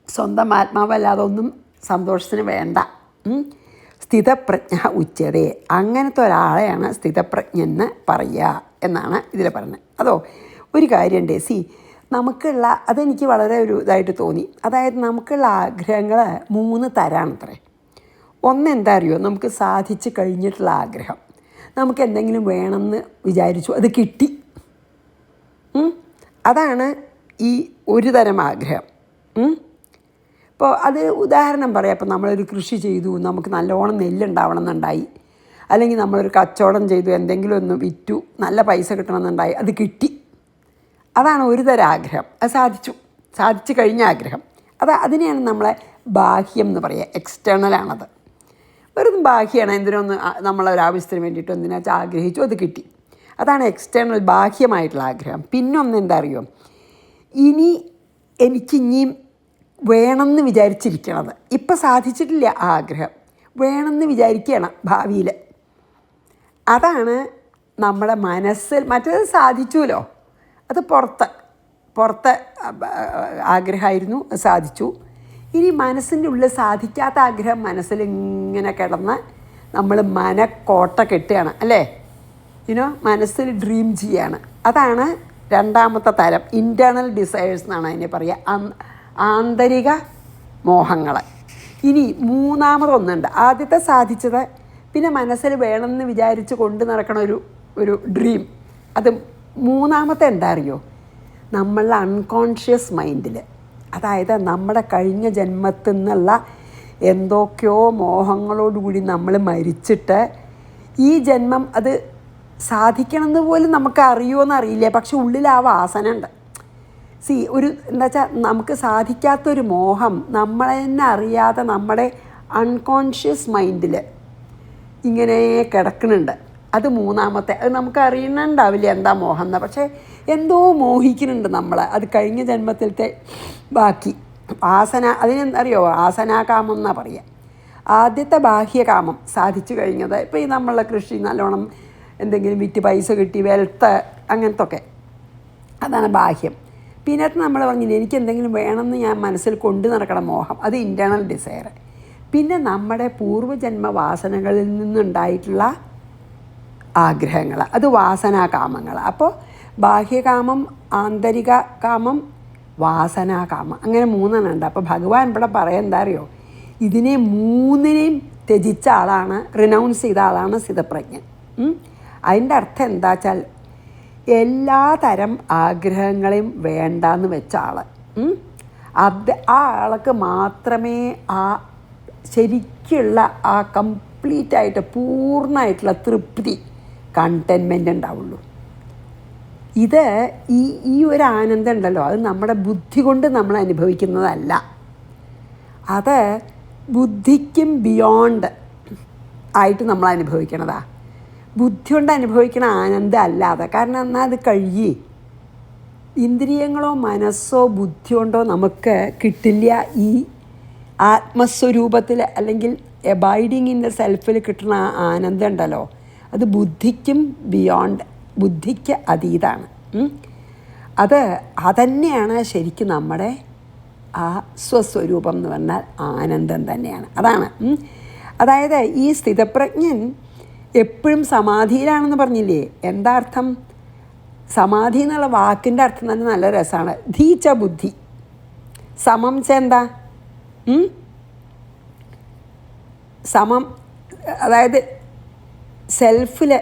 സ്വന്തം ആത്മാവല്ലാതെ ഒന്നും സന്തോഷത്തിന് വേണ്ട. സ്ഥിതപ്രജ്ഞ ഉച്ചതേ, അങ്ങനത്തെ ഒരാളെയാണ് സ്ഥിതപ്രജ്ഞെന്ന് പറയുക എന്നാണ് ഇതിൽ പറയുന്നത്. അതോ ഒരു കാര്യമുണ്ട്, നമുക്കുള്ള, അതെനിക്ക് വളരെ ഒരു ഇതായിട്ട് തോന്നി. അതായത് നമുക്കുള്ള ആഗ്രഹങ്ങൾ 3 തരാണത്രേ. ഒന്നെന്താ അറിയോ, നമുക്ക് സാധിച്ച് കഴിഞ്ഞിട്ടുള്ള ആഗ്രഹം. നമുക്ക് എന്തെങ്കിലും വേണമെന്ന് വിചാരിച്ചു, അത് കിട്ടി, അതാണ് ഈ ഒരു തരം ആഗ്രഹം. ഇപ്പോൾ അത് ഉദാഹരണം പറയാം. ഇപ്പോൾ നമ്മളൊരു കൃഷി ചെയ്തു, നമുക്ക് നല്ലോണം നെല്ലുണ്ടാവണം എന്നുണ്ടായി, അല്ലെങ്കിൽ നമ്മളൊരു കച്ചവടം ചെയ്തു, എന്തെങ്കിലും ഒന്ന് വിറ്റു, നല്ല പൈസ കിട്ടണമെന്നുണ്ടായി, അത് കിട്ടി. അതാണ് ഒരു തരം ആഗ്രഹം. അത് സാധിച്ചു കഴിഞ്ഞ ആഗ്രഹം. അതിനെയാണ് നമ്മളെ ബാഹ്യം എന്ന് പറയുക, എക്സ്റ്റേണലാണത്. വെറും ബാഹ്യമാണ്, എന്തിനൊന്ന് നമ്മളൊരാവശ്യത്തിന് വേണ്ടിയിട്ട് എന്തിനാ വെച്ചാൽ ആഗ്രഹിച്ചു, അത് കിട്ടി. അതാണ് എക്സ്റ്റേണൽ, ബാഹ്യമായിട്ടുള്ള ആഗ്രഹം. പിന്നൊന്ന് എന്താ അറിയോ, എനിക്കിനിയും വേണമെന്ന് വിചാരിച്ചിരിക്കണത്, ഇപ്പം സാധിച്ചിട്ടില്ല ആ ആഗ്രഹം, വേണമെന്ന് വിചാരിക്കുകയാണ് ഭാവിയിൽ. അതാണ് നമ്മുടെ മനസ്സിൽ. മറ്റേത് സാധിച്ചുല്ലോ, അത് പുറത്തെ ആഗ്രഹമായിരുന്നു, സാധിച്ചു. ഇനി മനസ്സിൻ്റെ ഉള്ളിൽ സാധിക്കാത്ത ആഗ്രഹം മനസ്സിൽ ഇങ്ങനെ കിടന്ന് നമ്മൾ മനക്കോട്ട കെട്ടുകയാണ് അല്ലേ, മനസ്സിൽ ഡ്രീം ചെയ്യാണ്. അതാണ് രണ്ടാമത്തെ തരം, ഇൻറ്റേർണൽ ഡിസയേഴ്സ് എന്നാണ് അതിനെ പറയുക, ആന്തരിക മോഹങ്ങൾ. ഇനി മൂന്നാമതൊന്നുണ്ട്. ആദ്യത്തെ സാധിച്ചത്, പിന്നെ മനസ്സിൽ വേണമെന്ന് വിചാരിച്ച് കൊണ്ട് നടക്കണ ഒരു ഡ്രീം. അത് മൂന്നാമത്തെ എന്താ അറിയോ, നമ്മളുടെ അൺകോൺഷ്യസ് മൈൻഡിൽ, അതായത് നമ്മുടെ കഴിഞ്ഞ ജന്മത്തിൽ നിന്നുള്ള എന്തൊക്കെയോ മോഹങ്ങളോടുകൂടി നമ്മൾ മരിച്ചിട്ട് ഈ ജന്മം അത് സാധിക്കണമെന്ന് പോലും നമുക്ക് അറിയുമോയെന്ന് അറിയില്ല, പക്ഷെ ഉള്ളിൽ ആ വാസന ഉണ്ട്. എന്താ വെച്ചാൽ നമുക്ക് സാധിക്കാത്തൊരു മോഹം നമ്മളെ തന്നെ അറിയാതെ നമ്മുടെ അൺകോൺഷ്യസ് മൈൻഡിൽ ഇങ്ങനെ കിടക്കുന്നുണ്ട്. അത് മൂന്നാമത്തെ. അത് നമുക്ക് അറിയണുണ്ടാവില്ല എന്താ മോഹം എന്ന്, പക്ഷേ എന്തോ മോഹിക്കുന്നുണ്ട് നമ്മൾ. അത് കഴിഞ്ഞ ജന്മത്തിലത്തെ ബാക്കി വാസന. അതിനെന്തറിയോ, വാസനാകാമം എന്നാണ് പറയുക. ആദ്യത്തെ ബാഹ്യകാമം സാധിച്ചു കഴിഞ്ഞത്, ഇപ്പോൾ ഈ നമ്മളെ കൃഷി നല്ലോണം എന്തെങ്കിലും വിറ്റ് പൈസ കിട്ടി, വെൽത്ത്, അങ്ങനത്തെ ഒക്കെ, അതാണ് ബാഹ്യം. പിന്നെ നമ്മൾ പറഞ്ഞില്ല, എനിക്ക് എന്തെങ്കിലും വേണമെന്ന് ഞാൻ മനസ്സിൽ കൊണ്ടു നടക്കണം മോഹം, അത് ഇൻറ്റേർണൽ ഡിസയർ. പിന്നെ നമ്മുടെ പൂർവ്വജന്മ വാസനകളിൽ നിന്നുണ്ടായിട്ടുള്ള ആഗ്രഹങ്ങൾ, അത് വാസനാകാമങ്ങൾ. അപ്പോൾ ബാഹ്യകാമം, ആന്തരിക കാമം, വാസനാകാമം, അങ്ങനെ മൂന്നെണ്ണം ഉണ്ട്. അപ്പോൾ ഭഗവാൻ ഇവിടെ പറയാൻ എന്താ അറിയോ, ഇതിനെ മൂന്നിനെയും ത്യജിച്ച ആളാണ്, റിനൗൺസ് ചെയ്ത ആളാണ് സ്ഥിതപ്രജ്ഞൻ. അതിൻ്റെ അർത്ഥം എന്താ വെച്ചാൽ എല്ലാ തരം ആഗ്രഹങ്ങളെയും വേണ്ടാന്ന് വെച്ച ആൾ, ആ ആൾക്ക് മാത്രമേ ആ ശരിക്കുള്ള ആ കംപ്ലീറ്റായിട്ട് പൂർണ്ണമായിട്ടുള്ള തൃപ്തി, കണ്ടെൻമെൻ്റ് ഉണ്ടാവുള്ളൂ. ഇത് ഈ ഒരു ആനന്ദം ഉണ്ടല്ലോ, അത് നമ്മുടെ ബുദ്ധി കൊണ്ട് നമ്മൾ അനുഭവിക്കുന്നതല്ല, അത് ബുദ്ധിക്കും ബിയോണ്ട് ആയിട്ട് നമ്മൾ അനുഭവിക്കണതാ. ബുദ്ധി കൊണ്ട് അനുഭവിക്കണ ആനന്ദം അല്ലാതെ. കാരണം എന്നാൽ അത് കഴിയേ, ഇന്ദ്രിയങ്ങളോ മനസ്സോ ബുദ്ധി കൊണ്ടോ നമുക്ക് കിട്ടില്ല ഈ ആത്മസ്വരൂപത്തിൽ, അല്ലെങ്കിൽ എബൈഡിങ് ഇൻ ദ സെൽഫിൽ കിട്ടുന്ന ആ ആനന്ദം ഉണ്ടല്ലോ, അത് ബുദ്ധിക്കും ബിയോണ്ട്, ബുദ്ധിക്ക് അതീതാണ്. അതന്നെയാണ് ശരിക്കും നമ്മുടെ ആ സ്വസ്വരൂപം എന്ന് പറഞ്ഞാൽ ആനന്ദം തന്നെയാണ്. അതാണ്. അതായത് ഈ സ്ഥിതപ്രജ്ഞൻ എപ്പോഴും സമാധിയിലാണെന്ന് പറഞ്ഞില്ലേ. എന്താ അർത്ഥം? സമാധി എന്നുള്ള വാക്കിൻ്റെ അർത്ഥം തന്നെ നല്ല രസമാണ്. ധീച്ച ബുദ്ധി, സമം ചെന്താ സമം, അതായത് സെൽഫിൽ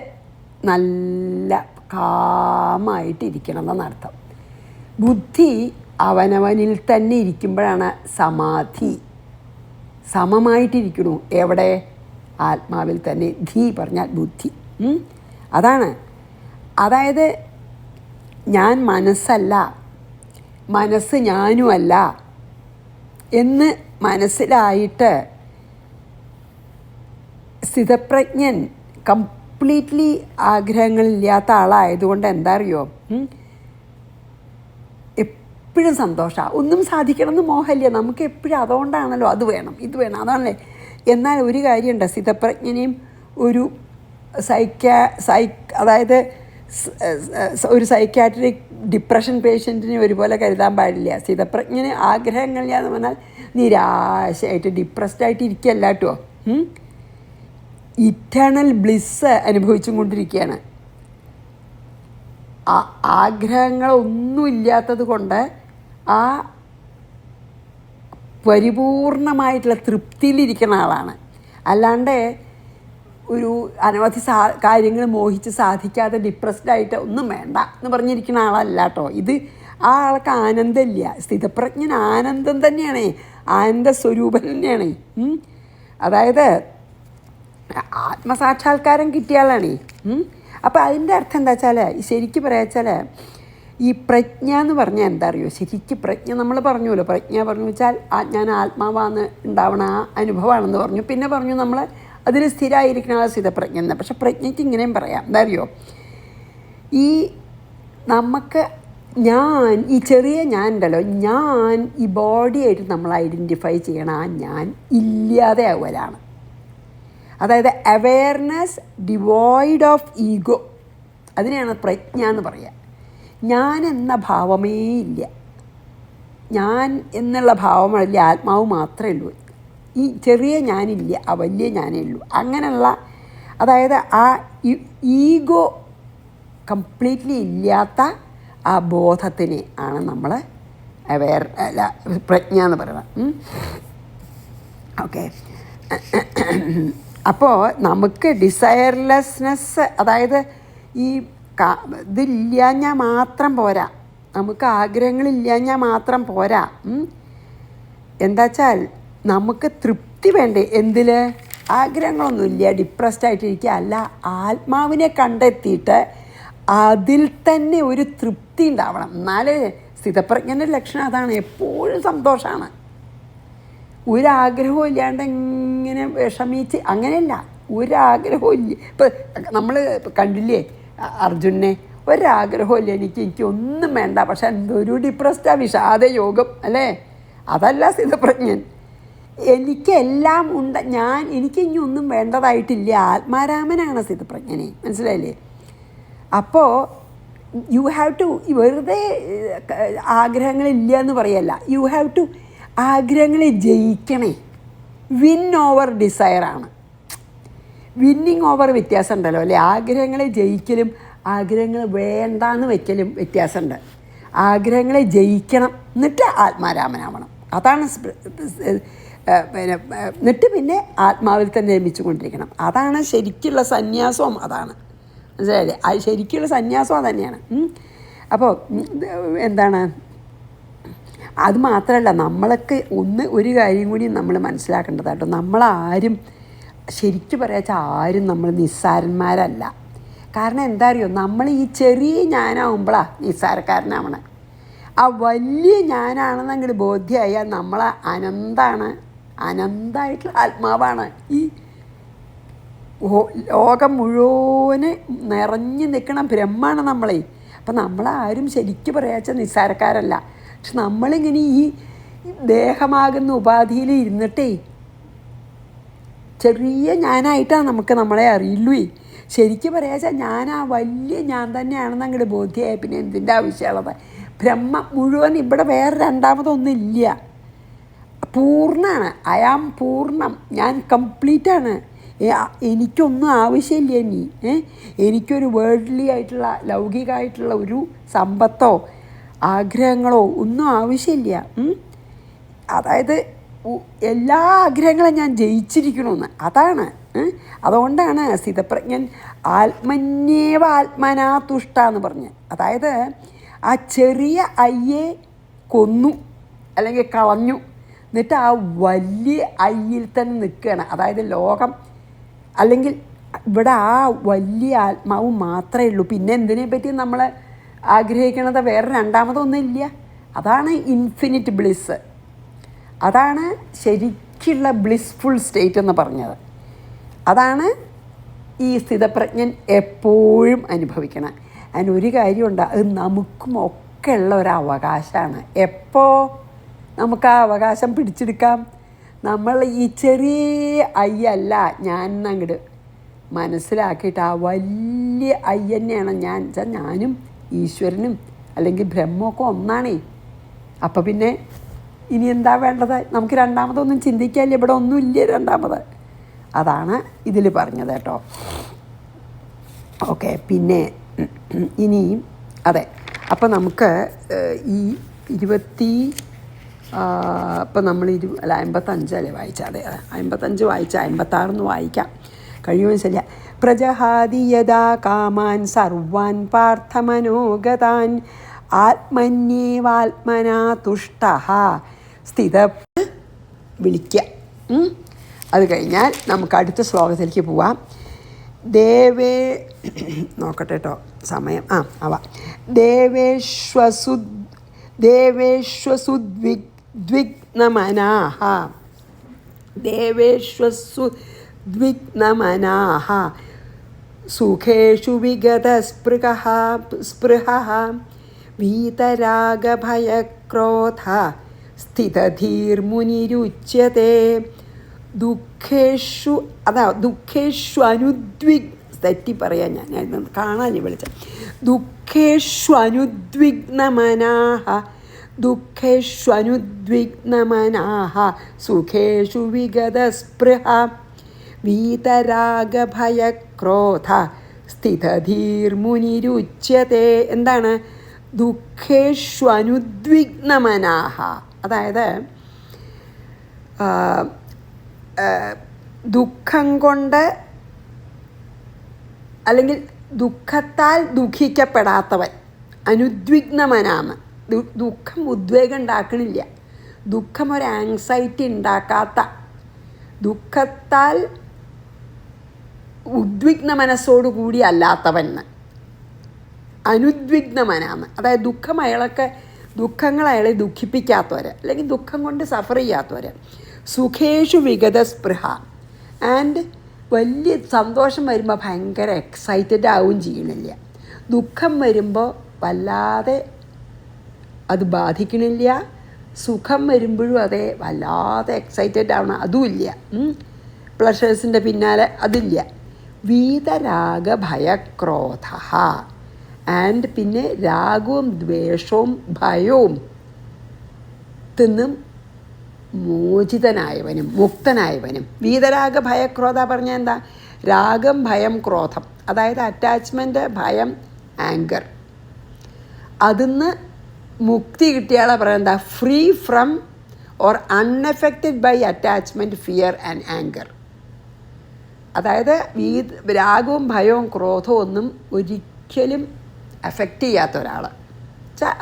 നല്ല കാമായിട്ടിരിക്കണം എന്നർത്ഥം. ബുദ്ധി അവനവനിൽ തന്നെ ഇരിക്കുമ്പോഴാണ് സമാധി. സമമായിട്ടിരിക്കണു എവിടെ? ആത്മാവിൽ തന്നെ. ധീ പറഞ്ഞാൽ ബുദ്ധി. അതാണ്. അതായത് ഞാൻ മനസ്സല്ല, മനസ്സ് ഞാനുമല്ല എന്ന് മനസ്സിലായിട്ട് സ്ഥിതപ്രജ്ഞൻ കംപ്ലീറ്റ്ലി ആഗ്രഹങ്ങളില്ലാത്ത ആളായതുകൊണ്ട് എന്താ അറിയോ, എപ്പോഴും സന്തോഷമാണ്. ഒന്നും സാധിക്കണമെന്ന് മോഹമില്ല നമുക്ക് എപ്പോഴും. അതുകൊണ്ടാണല്ലോ അത് വേണം ഇത് വേണം അതാണല്ലേ. എന്നാൽ ഒരു കാര്യമുണ്ട്, സ്ഥിതപ്രജ്ഞനെയും ഒരു അതായത് ഒരു സൈക്യാട്രിക് ഡിപ്രഷൻ പേഷ്യൻറ്റിനെ ഒരുപോലെ കരുതാൻ പാടില്ല. സ്ഥിതപ്രജ്ഞന് ആഗ്രഹങ്ങളില്ല എന്ന് പറഞ്ഞാൽ നിരാശയായിട്ട് ഡിപ്രസ്ഡായിട്ട് ഇരിക്കുകയല്ല കേട്ടോ. ഇറ്റേണൽ ബ്ലിസ് അനുഭവിച്ചും കൊണ്ടിരിക്കുകയാണ്. ആഗ്രഹങ്ങളൊന്നുമില്ലാത്തത് കൊണ്ട് ആ പരിപൂർണമായിട്ടുള്ള തൃപ്തിയിലിരിക്കുന്ന ആളാണ്. അല്ലാണ്ട് ഒരു അനവധി കാര്യങ്ങൾ മോഹിച്ച് സാധിക്കാതെ ഡിപ്രസ്ഡായിട്ട് ഒന്നും വേണ്ട എന്ന് പറഞ്ഞിരിക്കുന്ന ആളല്ല കേട്ടോ. ഇത് ആ ആൾക്ക് ആനന്ദമില്ല. സ്ഥിതപ്രജ്ഞൻ ആനന്ദം തന്നെയാണ്, ആനന്ദ സ്വരൂപൻ തന്നെയാണ്. അതായത് ആത്മസാക്ഷാത്കാരം കിട്ടിയാലാണ്. അപ്പോൾ അതിൻ്റെ അർത്ഥം എന്താ വെച്ചാൽ, ശരിക്കും പറയാ വെച്ചാൽ ഈ പ്രജ്ഞ എന്ന് പറഞ്ഞാൽ എന്താ അറിയോ, ശരിക്കും പ്രജ്ഞ നമ്മൾ പറഞ്ഞുല്ലോ, പ്രജ്ഞ പറഞ്ഞു വെച്ചാൽ ഞാൻ ആത്മാവാന്ന് ഉണ്ടാവണ ആ അനുഭവമാണെന്ന് പറഞ്ഞു. പിന്നെ പറഞ്ഞു നമ്മൾ അതിൽ സ്ഥിരമായിരിക്കണ സ്ഥിതപ്രജ്ഞ എന്ന്. പക്ഷെ പ്രജ്ഞയ്ക്ക് ഇങ്ങനെയും പറയാം. എന്താ അറിയോ, ഈ നമുക്ക് ഞാൻ, ഈ ചെറിയ ഞാൻ ഉണ്ടല്ലോ, ഞാൻ ഈ ബോഡിയായിട്ട് നമ്മൾ ഐഡൻറ്റിഫൈ ചെയ്യണ ആ ഞാൻ ഇല്ലാതെ ആവലാണ്. അതായത് അവെയർനെസ് ഡിവോയ്ഡ് ഓഫ് ഈഗോ, അതിനെയാണ് പ്രജ്ഞ എന്ന് പറയുക. ഞാൻ എന്ന ഭാവമേ ഇല്ല, ഞാൻ എന്നുള്ള ഭാവമല്ല, ആത്മാവ് മാത്രമേ ഉള്ളൂ. ഈ ചെറിയ ഞാനില്ല, ആ വലിയ ഞാനേ ഉള്ളൂ. അങ്ങനെയുള്ള, അതായത് ആ ഈഗോ കംപ്ലീറ്റ്ലി ഇല്ലാത്ത ആ ബോധത്തിനെ ആണ് നമ്മൾ പ്രജ്ഞ എന്ന് പറയുന്നത്. ഓക്കെ. അപ്പോൾ നമുക്ക് ഡിസയർലെസ്നെസ്, അതായത് ഈ ഇതില്ലാഞ്ഞാൽ മാത്രം പോരാ, നമുക്ക് ആഗ്രഹങ്ങളില്ലാഞ്ഞാൽ മാത്രം പോരാ. എന്താ വെച്ചാൽ നമുക്ക് തൃപ്തി വേണ്ടേ? എന്തിൽ? ആഗ്രഹങ്ങളൊന്നുമില്ല, ഡിപ്രസ്ഡ് ആയിട്ടിരിക്കുക അല്ല, ആത്മാവിനെ കണ്ടെത്തിയിട്ട് അതിൽ തന്നെ ഒരു തൃപ്തി ഉണ്ടാവണം. എന്നാലേ സ്ഥിതപ്രജ്ഞൻ്റെ ലക്ഷണം അതാണ്, എപ്പോഴും സന്തോഷമാണ്. ഒരാഗ്രഹവും ഇല്ലാണ്ട് ഇങ്ങനെ വിഷമിച്ച്, അങ്ങനെയല്ല, ഒരാഗ്രഹവും ഇല്ല. ഇപ്പം നമ്മൾ കണ്ടില്ലേ അർജുനെ, ഒരാഗ്രഹവും ഇല്ല, എനിക്കൊന്നും വേണ്ട, പക്ഷെ എന്തൊരു ഡിപ്രസ്ഡാ, വിഷാദ യോഗം അല്ലേ? അതല്ല സ്ഥിതപ്രജ്ഞൻ. എനിക്കെല്ലാം ഉണ്ട്, എനിക്കിനി ഒന്നും വേണ്ടതായിട്ടില്ല, ആത്മാരാമനാണ് സ്ഥിതപ്രജ്ഞനെ. മനസ്സിലായില്ലേ? അപ്പോൾ യു ഹാവ് ടു, വെറുതെ ആഗ്രഹങ്ങളില്ല എന്ന് പറയല്ല, യു ഹാവ് ടു ആഗ്രഹങ്ങളെ ജയിക്കണേ. വിൻ ഓവർ ഡിസയറാണ്. വിന്നിങ് ഓവർ വ്യത്യാസം ഉണ്ടല്ലോ അല്ലേ? ആഗ്രഹങ്ങളെ ജയിക്കലും ആഗ്രഹങ്ങൾ വേണ്ടാന്ന് വെക്കലും വ്യത്യാസമുണ്ട്. ആഗ്രഹങ്ങളെ ജയിക്കണം, എന്നിട്ട് ആത്മാരാമനാവണം. അതാണ് എന്നിട്ട് പിന്നെ ആത്മാവിൽ തന്നെ രമിച്ചു കൊണ്ടിരിക്കണം. അതാണ് ശരിക്കുള്ള സന്യാസവും. അതാണ്, മനസ്സിലായില്ലേ? അത് ശരിക്കുള്ള സന്യാസം അത് തന്നെയാണ്. അപ്പോൾ എന്താണ്, അത് മാത്രമല്ല, നമ്മളൊക്കെ ഒരു കാര്യം കൂടി നമ്മൾ മനസ്സിലാക്കേണ്ടത് കേട്ടോ. നമ്മളാരും, ശരിക്കും പറയാച്ചാൽ ആരും നമ്മൾ നിസ്സാരന്മാരല്ല. കാരണം എന്താ അറിയോ, നമ്മൾ ഈ ചെറിയ ഞാനാവുമ്പോഴാണ് നിസ്സാരക്കാരനാവണേ. ആ വലിയ ഞാനാണെന്ന് അങ്ങോട്ട് ബോധ്യമായാൽ നമ്മൾ അനന്തമായിട്ടുള്ള ആത്മാവാണ്. ഈ ലോകം മുഴുവന് നിറഞ്ഞു നിൽക്കണ ബ്രഹ്മാണ് നമ്മളെ. അപ്പം നമ്മളാരും ശരിക്കും പറയാച്ചാൽ നിസ്സാരക്കാരല്ല. പക്ഷെ നമ്മളിങ്ങനെ ഈ ദേഹമാകുന്ന ഉപാധിയിൽ ഇരുന്നിട്ടേ ചെറിയ ഞാനായിട്ടാണ് നമുക്ക് നമ്മളെ അറിയുള്ളൂ. ശരിക്കും പറയാച്ചാൽ വലിയ ഞാൻ തന്നെയാണെന്ന് അങ്ങോട്ട് ബോധ്യമായി പിന്നെ എന്തിൻ്റെ ആവശ്യമുള്ളത്? ബ്രഹ്മം മുഴുവൻ ഇവിടെ വേറെ രണ്ടാമതൊന്നുമില്ല. പൂർണ്ണമാണ്. അയാം പൂർണ്ണം. ഞാൻ കംപ്ലീറ്റാണ്. എനിക്കൊന്നും ആവശ്യമില്ല ഇനി. എനിക്കൊരു വേൾഡ്ലി ആയിട്ടുള്ള, ലൗകികമായിട്ടുള്ള ഒരു സമ്പത്തോ ആഗ്രഹങ്ങളോ ഒന്നും ആവശ്യമില്ല. അതായത് എല്ലാ ആഗ്രഹങ്ങളും ഞാൻ ജയിച്ചിരിക്കണമെന്ന്. അതാണ്. അതുകൊണ്ടാണ് സ്ഥിതപ്രജ്ഞൻ ആത്മന്യേവ ആത്മനാ തുഷ്ട എന്ന് പറഞ്ഞ്. അതായത് ആ ചെറിയ അയ്യെ കൊന്നു അല്ലെങ്കിൽ കളഞ്ഞു, എന്നിട്ട് ആ വലിയ അയ്യിൽ തന്നെ നിൽക്കുകയാണ്. അതായത് ലോകം അല്ലെങ്കിൽ ഇവിടെ ആ വലിയ ആത്മാവ് മാത്രമേ ഉള്ളൂ. പിന്നെ എന്തിനെ പറ്റി നമ്മൾ ആഗ്രഹിക്കണത്? വേറെ രണ്ടാമതൊന്നുമില്ല. അതാണ് ഇൻഫിനിറ്റ് ബ്ലിസ്. അതാണ് ശരിക്കുള്ള ബ്ലിസ്ഫുൾ സ്റ്റേറ്റ് എന്ന് പറഞ്ഞത്. അതാണ് ഈ സ്ഥിതപ്രജ്ഞൻ എപ്പോഴും അനുഭവിക്കണം. അതിനൊരു കാര്യമുണ്ട്, അത് നമുക്കും ഒക്കെ ഉള്ള ഒരവകാശമാണ്. എപ്പോൾ നമുക്ക് ആ അവകാശം പിടിച്ചെടുക്കാം? നമ്മൾ ഈ ചെറിയ അയ്യല്ല ഞാൻ അങ്ങോട്ട് മനസ്സിലാക്കിയിട്ട് ആ വലിയ അയ്യന്നെയാണ് ഞാൻ. വെച്ചാൽ ഞാനും ഈശ്വരനും അല്ലെങ്കിൽ ബ്രഹ്മമൊക്കെ ഒന്നാണേ. അപ്പം പിന്നെ ഇനി എന്താ വേണ്ടത്? നമുക്ക് രണ്ടാമതൊന്നും ചിന്തിക്കാനില്ല, ഇവിടെ ഒന്നുമില്ല രണ്ടാമത്. അതാണ് ഇതിൽ പറഞ്ഞത് കേട്ടോ. ഓക്കെ. പിന്നെ ഇനിയും അതെ. അപ്പോൾ നമുക്ക് ഈ 55 വായിച്ചാൽ, അതെ 55 വായിച്ചാൽ 56 വായിക്കാം, കഴിയുമെന്ന് ശരിയ. പ്രജഹാതി യഥാ കാമാൻ സർവാൻ പാർത്ഥമനോഗതാൻ ആത്മന്യേവാത്മനാ തുഷ്ടഃ സ്ഥിത വിളിക്കുക. അത് കഴിഞ്ഞാൽ നമുക്ക് അടുത്ത ശ്ലോകത്തിലേക്ക് പോവാം. നോക്കട്ടെ കേട്ടോ സമയം. ദേവേഷ്വസുദ്വിഗ്നമനാഃ സുഖേഷു വിഗതസ്പൃഹഃ വീതരാഗഭയക്രോധ സ്ഥിതധീർമുനിരുച്യത്തെ ദുഃഖ ദുഃഖേഷു ദുഃഖേഷു തെറ്റി പറയാൻ ഞാൻ കാണാൻ വിളിച്ച ദുഃഖേഷ്വനുദ്വിഗ്നമനാഃ ദുഃഖേഷ്വനുദ്വിഗ്നമനാഃ സുഖേഷു വിഗതസ്പൃഹ വീതരാഗഭയക്രോധ സ്ഥിതധീർമുനിരുച്യത്തെ. എന്താണ് ദുഃഖേഷ്വനുദ്വിഗ്നമനാഃ? അതായത് ദുഃഖം കൊണ്ട് അല്ലെങ്കിൽ ദുഃഖത്താൽ ദുഃഖിക്കപ്പെടാത്തവൻ. അനുദ്വിഗ്നമനാണ്. ദുഃഖം ഉദ്വേഗം ഉണ്ടാക്കണില്ല, ദുഃഖം ഒരു ആങ്സൈറ്റി ഉണ്ടാക്കാത്ത, ദുഃഖത്താൽ ഉദ്വിഗ്ന മനസ്സോടുകൂടി അല്ലാത്തവൻ. അനുദ്വിഗ്നമനാണ്. അതായത് ദുഃഖങ്ങൾ അയാളെ ദുഃഖിപ്പിക്കാത്തവർ, അല്ലെങ്കിൽ ദുഃഖം കൊണ്ട് സഫർ ചെയ്യാത്തവർ. സുഖേഷു വിഗത സ്പൃഹ. ആൻഡ് വലിയ സന്തോഷം വരുമ്പോൾ ഭയങ്കര എക്സൈറ്റഡ് ആവുകയും ചെയ്യണില്ല. ദുഃഖം വരുമ്പോൾ വല്ലാതെ അത് ബാധിക്കണില്ല. സുഖം വരുമ്പോഴും അതേ വല്ലാതെ എക്സൈറ്റഡ് ആവണം, അതുമില്ല. പ്ലഷേഴ്സിൻ്റെ പിന്നാലെ അതില്ല. വീതരാഗ ഭയക്രോധ. ആൻഡ് പിന്നെ രാഗവും ദ്വേഷവും ഭയവും തിന്നും മോചിതനായവനും മുക്തനായവനും. വീതരാഗ ഭയക്രോധ പറഞ്ഞാൽ എന്താ? രാഗം, ഭയം, ക്രോധം. അതായത് അറ്റാച്ച്മെൻറ്റ്, ഭയം, ആങ്കർ. അതിന്ന് മുക്തി കിട്ടിയാളെ പറയാൻ എന്താ? Free from or unaffected by attachment, fear and anger. അതായത് രാഗവും ഭയവും ക്രോധവും ഒന്നും ഒരിക്കലും എഫക്റ്റ് ചെയ്യാത്ത ഒരാൾ,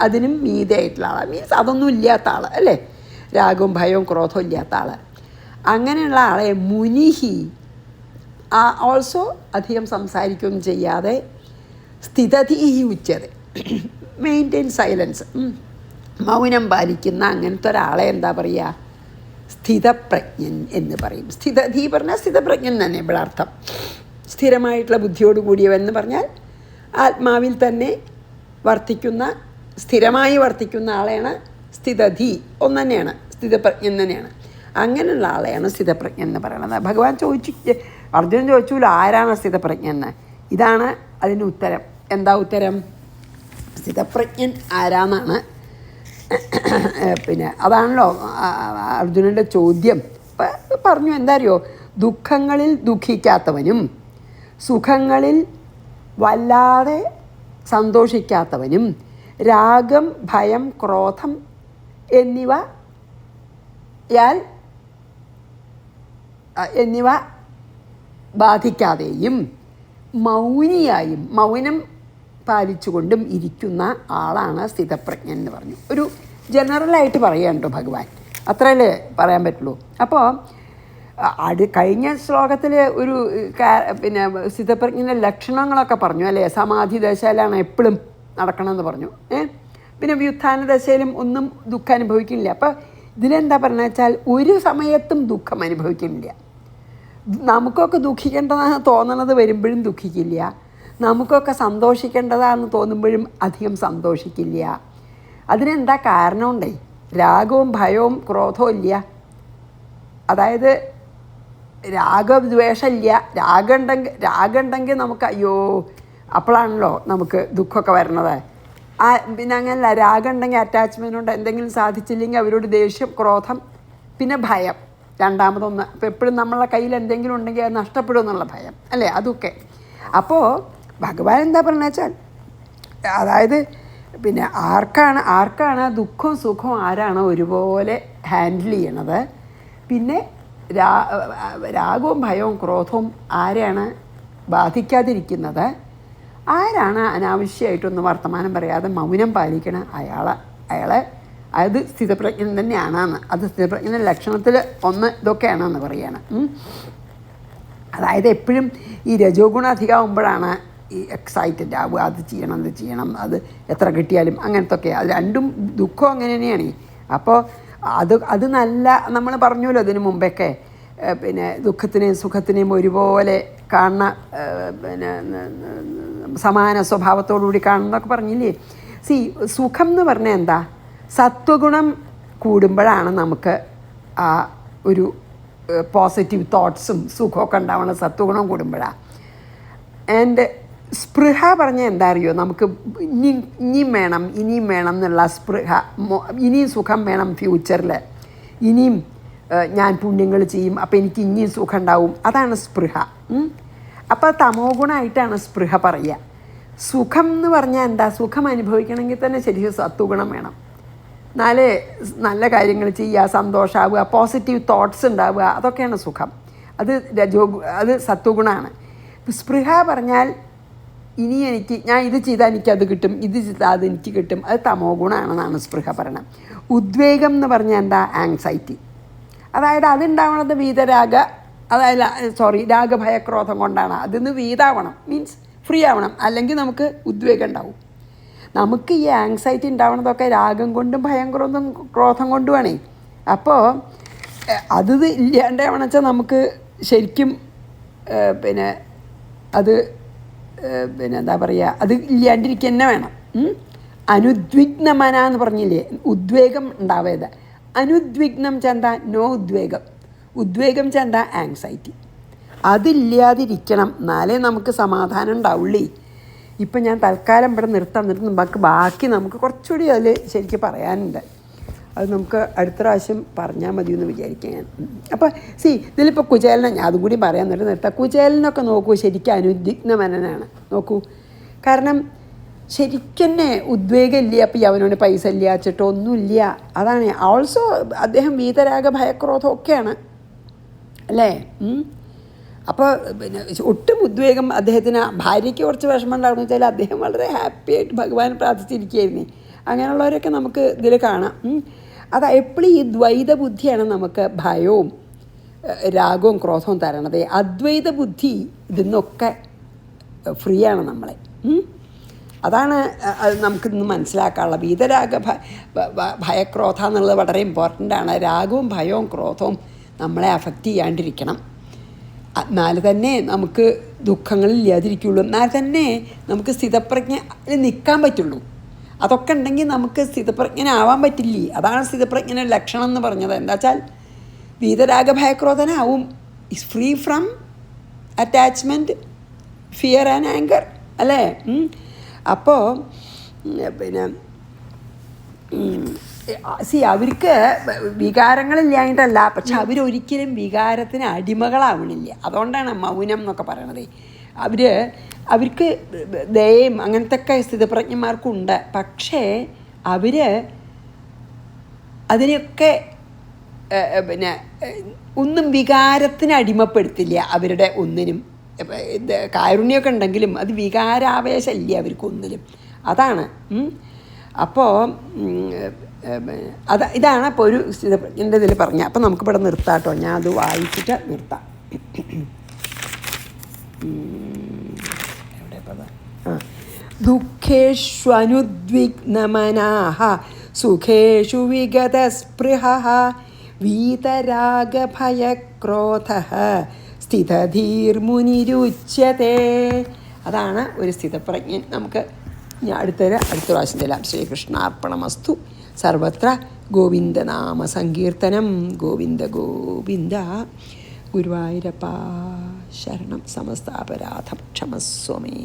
അതിനും മീതെയായിട്ടുള്ള ആൾ. മീൻസ് അതൊന്നും ഇല്ലാത്ത ആൾ അല്ലേ? രാഗവും ഭയവും ക്രോധവും ഇല്ലാത്ത ആൾ. അങ്ങനെയുള്ള ആളെ മുനിഹി ഓൾസോ അധികം സംസാരിക്കുകയൊന്നും ചെയ്യാതെ സ്ഥിതധീഹി ഉച്ചത്, മെയിൻറ്റെയിൻ സൈലൻസ്, മൗനം പാലിക്കുന്ന അങ്ങനത്തെ ഒരാളെ എന്താ പറയുക? സ്ഥിതപ്രജ്ഞൻ എന്ന് പറയും. സ്ഥിതധീ പറഞ്ഞാൽ സ്ഥിതപ്രജ്ഞൻ തന്നെ ഇവിടെ അർത്ഥം. സ്ഥിരമായിട്ടുള്ള ബുദ്ധിയോട് കൂടിയവെന്ന് പറഞ്ഞാൽ ആത്മാവിൽ തന്നെ വർത്തിക്കുന്ന, സ്ഥിരമായി വർത്തിക്കുന്ന ആളെയാണ് സ്ഥിതധീ. ഒന്ന് തന്നെയാണ്, സ്ഥിതപ്രജ്ഞൻ തന്നെയാണ്. അങ്ങനെയുള്ള ആളെയാണ് സ്ഥിതപ്രജ്ഞൻ എന്ന് പറയുന്നത്. ഭഗവാൻ അർജുനൻ ചോദിച്ചു ആരാണ് സ്ഥിതപ്രജ്ഞൻ എന്ന്. ഇതാണ് അതിന് ഉത്തരം. എന്താ ഉത്തരം? സ്ഥിതപ്രജ്ഞൻ ആരാന്നാണ്. പിന്നെ അതാണല്ലോ അർജുനൻ്റെ ചോദ്യം. പറഞ്ഞു എന്താ അറിയോ? ദുഃഖങ്ങളിൽ ദുഃഖിക്കാത്തവനും സുഖങ്ങളിൽ വല്ലാതെ സന്തോഷിക്കാത്തവനും രാഗം, ഭയം, ക്രോധം എന്നിവ ബാധിക്കാതെയും മൗനിയായും മൗനം പാലിച്ചുകൊണ്ടും ഇരിക്കുന്ന ആളാണ് സ്ഥിതപ്രജ്ഞൻ എന്ന് പറഞ്ഞു. ഒരു ജനറലായിട്ട് പറയാനുണ്ടോ ഭഗവാൻ, അത്രയല്ലേ പറയാൻ പറ്റുള്ളൂ. അപ്പോൾ കഴിഞ്ഞ ശ്ലോകത്തിൽ ഒരു പിന്നെ സ്ഥിതപ്രജ്ഞൻ്റെ ലക്ഷണങ്ങളൊക്കെ പറഞ്ഞു അല്ലേ? സമാധി ദശയിലാണ് എപ്പോഴും നടക്കണമെന്ന് പറഞ്ഞു. പിന്നെ വ്യുത്ഥാന ദശയിലും ഒന്നും ദുഃഖം അനുഭവിക്കുന്നില്ല. അപ്പോൾ ഇതിലെന്താ പറയുന്നത് വെച്ചാൽ ഒരു സമയത്തും ദുഃഖം അനുഭവിക്കുന്നില്ല. നമുക്കൊക്കെ ദുഃഖിക്കേണ്ടതാണെന്ന് തോന്നണത് വരുമ്പോഴും ദുഃഖിക്കില്ല, നമുക്കൊക്കെ സന്തോഷിക്കേണ്ടതാണെന്ന് തോന്നുമ്പോഴും അധികം സന്തോഷിക്കില്ല. അതിനെന്താ കാരണമുണ്ടേ? രാഗവും ഭയവും ക്രോധവും ഇല്ല. അതായത് രാഗദ്വേഷമില്ല. രാഗമുണ്ടെങ്കിൽ നമുക്ക് അയ്യോ അപ്പോഴാണല്ലോ നമുക്ക് ദുഃഖമൊക്കെ വരണത്. പിന്നെ അങ്ങനല്ല, രാഗം ഉണ്ടെങ്കിൽ അറ്റാച്ച്മെൻ്റ് ഉണ്ട്, എന്തെങ്കിലും സാധിച്ചില്ലെങ്കിൽ അവരോട് ദേഷ്യം, ക്രോധം, പിന്നെ ഭയം രണ്ടാമതൊന്ന്. അപ്പോൾ എപ്പോഴും നമ്മളെ കയ്യിൽ എന്തെങ്കിലും ഉണ്ടെങ്കിൽ അത് നഷ്ടപ്പെടും എന്നുള്ള ഭയം അല്ലേ? അതൊക്കെ. അപ്പോൾ ഭഗവാൻ എന്താ പറയുന്നത് വെച്ചാൽ, അതായത് പിന്നെ ആർക്കാണ് ദുഃഖവും സുഖവും ആരാണ് ഒരുപോലെ ഹാൻഡിൽ ചെയ്യണത്, പിന്നെ രാഗവും ഭയവും ക്രോധവും ആരെയാണ് ബാധിക്കാതിരിക്കുന്നത്, ആരാണ് അനാവശ്യമായിട്ടൊന്നും വർത്തമാനം പറയാതെ മൗനം പാലിക്കണ അയാളെ അത് സ്ഥിതപ്രജ്ഞൻ തന്നെയാണെന്ന്. അത് സ്ഥിതപ്രജ്ഞൻ്റെ ലക്ഷണത്തിൽ ഒന്ന് ഇതൊക്കെയാണെന്ന് പറയുകയാണ്. അതായത് എപ്പോഴും ഈ രജോ ഗുണം അധികമാകുമ്പോഴാണ് ഈ എക്സൈറ്റഡ് ആവുക, അത് ചെയ്യണം, അത് എത്ര കിട്ടിയാലും അങ്ങനത്തെ ഒക്കെ. അത് രണ്ടും ദുഃഖം അങ്ങനെ തന്നെയാണ്. അപ്പോൾ അത് നല്ല, നമ്മൾ പറഞ്ഞല്ലോ അതിന് മുമ്പൊക്കെ, പിന്നെ ദുഃഖത്തിനെയും സുഖത്തിനെയും ഒരുപോലെ കാണുന്ന, പിന്നെ സമാന സ്വഭാവത്തോടുകൂടി കാണുന്നതൊക്കെ പറഞ്ഞില്ലേ? സുഖം എന്ന് പറഞ്ഞാൽ എന്താ? സത്വഗുണം കൂടുമ്പോഴാണ് നമുക്ക് ആ ഒരു പോസിറ്റീവ് തോട്ട്സും സുഖമൊക്കെ ഉണ്ടാവണം സത്വഗുണം കൂടുമ്പോഴാണ്. ആൻഡ് സ്പൃഹ പറഞ്ഞാൽ എന്താ അറിയോ, നമുക്ക് ഇനിയും വേണം എന്നുള്ള സ്പൃഹ, ഇനിയും സുഖം വേണം ഫ്യൂച്ചറിൽ, ഇനിയും ഞാൻ പുണ്യങ്ങൾ ചെയ്യും അപ്പോൾ എനിക്ക് ഇനിയും സുഖം ഉണ്ടാവും, അതാണ് സ്പൃഹ. അപ്പോൾ തമോ ഗുണമായിട്ടാണ് സ്പൃഹ പറയുക. സുഖം എന്ന് പറഞ്ഞാൽ എന്താ, സുഖം അനുഭവിക്കണമെങ്കിൽ തന്നെ ശരിക്കും സത്വഗുണം വേണം. എന്നാലേ നല്ല കാര്യങ്ങൾ ചെയ്യുക, സന്തോഷമാവുക, പോസിറ്റീവ് തോട്ട്സ് ഉണ്ടാവുക, അതൊക്കെയാണ് സുഖം. അത് സത്വഗുണമാണ്. സ്പൃഹ പറഞ്ഞാൽ ഇനി ഞാൻ ഇത് ചെയ്താൽ എനിക്കത് കിട്ടും, ഇത് ചെയ്താൽ അത് എനിക്ക് കിട്ടും, അത് തമോ ഗുണമാണെന്നാണ് സ്പൃഹ പറയണത്. ഉദ്വേഗം എന്ന് പറഞ്ഞാൽ എന്താ, ആങ്സൈറ്റി. അതായത് അതുണ്ടാവണത് വീതരാഗ, രാഗഭയക്രോധം കൊണ്ടാണ്. അതിന്ന് വീതാവണം, മീൻസ് ഫ്രീ ആവണം, അല്ലെങ്കിൽ നമുക്ക് ഉദ്വേഗം ഉണ്ടാവും. നമുക്ക് ഈ ആങ്സൈറ്റി ഉണ്ടാവണതൊക്കെ രാഗം കൊണ്ടും ഭയം ക്രോധം കൊണ്ടുമാണേ. അപ്പോൾ അത് ഇല്ലാണ്ടാവണം വെച്ചാൽ നമുക്ക് ശരിക്കും അത് എന്താ പറയുക, അത് ഇല്ലാണ്ടിരിക്കുക തന്നെ വേണം. അനുദ്വിഗ്നമന എന്ന് പറഞ്ഞില്ലേ, ഉദ്വേഗം ഉണ്ടാവരുത്. അനുദ്വിഗ്നം ചെന്ത നോ ഉദ്വേഗം, ഉദ്വേഗം ചെന്ത ആങ്സൈറ്റി. അതില്ലാതിരിക്കണം, എന്നാലേ നമുക്ക് സമാധാനം ഉണ്ടാവുള്ളൂ. ഇപ്പം ഞാൻ തൽക്കാലം ഇവിടെ നിർത്താൻ ബാക്കി നമുക്ക് കുറച്ചുകൂടി അതിൽ ശരിക്കും പറയാനുണ്ട്. അത് നമുക്ക് അടുത്ത പ്രാവശ്യം പറഞ്ഞാൽ മതി എന്ന് വിചാരിക്കാം ഞാൻ. അപ്പോൾ ഇതിലിപ്പോൾ കുചേലനെ ഞാൻ അതും കൂടി പറയാൻ നിർത്താം. കുചേലനൊക്കെ നോക്കൂ, ശരിക്കും അനുദ്വിഗ്നമനനാണ്. നോക്കൂ, കാരണം ശരിക്കന്നെ ഉദ്വേഗം ഇല്ല. അപ്പോൾ അവനോട് പൈസ ഇല്ല വെച്ചിട്ടോ ഒന്നുമില്ല. അതാണ് ഓൾസോ അദ്ദേഹം വീതരാഗ ഭയക്രോധം ഒക്കെയാണ് അല്ലേ. അപ്പോൾ ഒട്ടും ഉദ്വേഗം അദ്ദേഹത്തിന്, ഭാര്യയ്ക്ക് കുറച്ച് വിഷമം ഉണ്ടാകുന്ന വെച്ചാൽ അദ്ദേഹം വളരെ ഹാപ്പി ആയിട്ട് ഭഗവാൻ പ്രാർത്ഥിച്ചിരിക്കുകയായിരുന്നേ. അങ്ങനെയുള്ളവരൊക്കെ നമുക്ക് ഇതിൽ കാണാം. അത് എപ്പോഴും ഈ ദ്വൈത ബുദ്ധിയാണ് നമുക്ക് ഭയവും രാഗവും ക്രോധവും തരണത്. അദ്വൈത ബുദ്ധി ഇതിന്നൊക്കെ ഫ്രീ ആണ് നമ്മളെ. അതാണ് നമുക്കിന്ന് മനസ്സിലാക്കാനുള്ള. വീതരാഗ ഭയക്രോധ എന്നുള്ളത് വളരെ ഇമ്പോർട്ടൻ്റ് ആണ്. രാഗവും ഭയവും ക്രോധവും നമ്മളെ അഫക്റ്റ് ചെയ്യാണ്ടിരിക്കണം. എന്നാൽ തന്നെ നമുക്ക് ദുഃഖങ്ങളില്ലാതിരിക്കുള്ളൂ. എന്നാൽ തന്നെ നമുക്ക് സ്ഥിതപ്രജ്ഞ നിൽക്കാൻ പറ്റുള്ളൂ. അതൊക്കെ ഉണ്ടെങ്കിൽ നമുക്ക് സ്ഥിതപ്രജ്ഞനാവാൻ പറ്റില്ലേ. അതാണ് സ്ഥിതപ്രജ്ഞൻ്റെ ലക്ഷണം എന്ന് പറഞ്ഞത്. എന്താ വെച്ചാൽ വീതരാഗഭയക്രോധനാവും, is free from attachment, fear and anger അല്ലേ. അപ്പോൾ അവർക്ക് വികാരങ്ങളില്ലായിട്ടല്ല, പക്ഷെ അവരൊരിക്കലും വികാരത്തിന് അടിമകളാവണില്ല. അതുകൊണ്ടാണ് മൗനം എന്നൊക്കെ പറയണത്. അവർക്ക് ദയം അങ്ങനത്തെ ഒക്കെ സ്ഥിതപ്രജ്ഞന്മാർക്കുണ്ട്. പക്ഷേ അവർ അതിനെയൊക്കെ ഒന്നും വികാരത്തിന് അടിമപ്പെടുത്തില്ല. അവരുടെ ഒന്നിനും കാരുണ്യമൊക്കെ ഉണ്ടെങ്കിലും അത് വികാരാവേശമില്ല അവർക്കൊന്നിലും. അതാണ്. അപ്പോൾ ഇതാണ് ഇപ്പോൾ ഒരു സ്ഥിതപ്രജ്ഞൻ്റെ ഇതിൽ പറഞ്ഞത്. അപ്പോൾ നമുക്കിവിടെ നിർത്താം കേട്ടോ. ഞാൻ അത് വായിച്ചിട്ട് നിർത്താം. ദുഃഖേഷ്വനുദ്വിഗ്നമനാഃ സുഖേഷു വിഗതസ്പൃഹഃ വീതരാഗഭയക്രോധഃ സ്ഥിതധീർമുനിരുച്യതേ. അതാണ് ഒരു സ്ഥിതപ്രജ്ഞൻ. നമുക്ക് അടുത്ത പ്രാവശ്യം ചെല്ലാം. ശ്രീകൃഷ്ണാർപ്പണമസ്തു. സർവത്ര ഗോവിന്ദനാമ സങ്കീർത്തനം. ഗോവിന്ദ ഗോവിന്ദ. ഗുരുവായൂരപ്പ ശരണം. സമസ്ത അപരാധം ക്ഷമസ്വമേ.